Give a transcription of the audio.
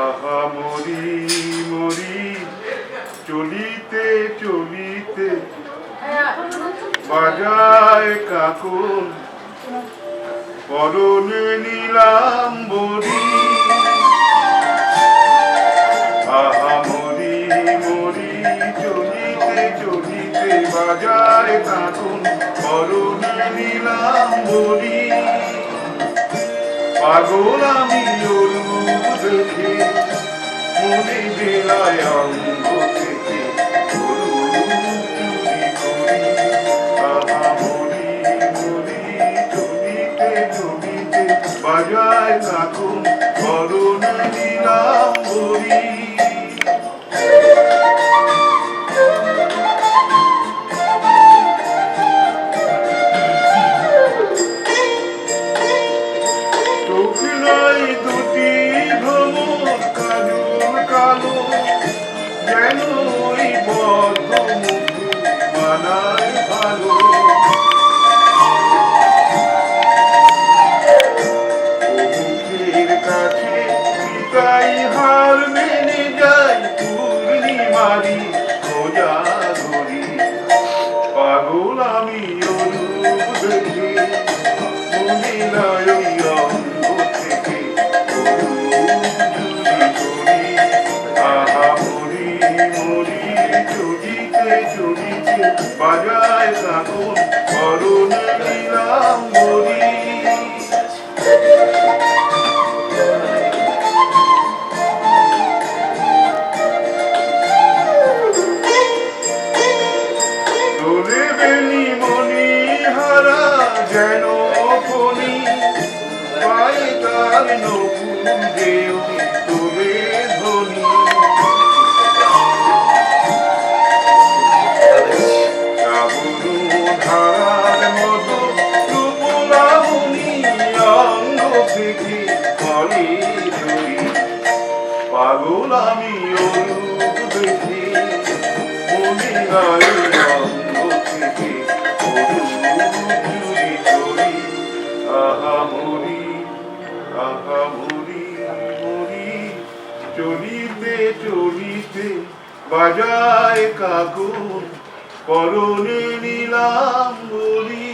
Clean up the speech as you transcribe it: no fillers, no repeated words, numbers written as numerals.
আহা মরি মরি চলিতে চলিতে বাজায় কাকুন পরনে নিলাম বরি। আহা মরি মরি চলিতে চলিতে বাজায় কাকুন পরনে নিলাম বরি। পাগল আমি অরূপ দেখে মনে বেলায় অঙ্গ থেকে অরূপ চুরি করি। আহা মরি মরি চলিতে চলিতে বাজায় কাকুন পরনে নিলাম বরি। দুটি ভ্রমর কাজল কালো যেন ওই বদ্ধ মুখে মানায় ভালো। মুখের কাছে পিতাই হার মেনে যায় পূর্ণিমারি খোঁজা ধরি। পাগল আমি অরূপ দেখে মনে নয় অঙ্গ থেকে অরূপ চুরি করি। আহা মরি মরি চলিতে চলিতে বাজায় কাকুন পরনে নিলাম বরি। তোলে বেনি মনি হারা যেন ফণি পায়ে তার নকুল দেও তোলে ধ্বনি। শ্রাবণ ধারার মতো রূপলাবণী অঙ্গ থেকে ফলে ঝরি। পাগল আমি অরূপ দেখে মনে হয় অঙ্গ থেকে অরূপ চুরি করি। আহা মরি মরি চলিতে চলিতে বাজায় কাকুন পরনে নিলাম বরি।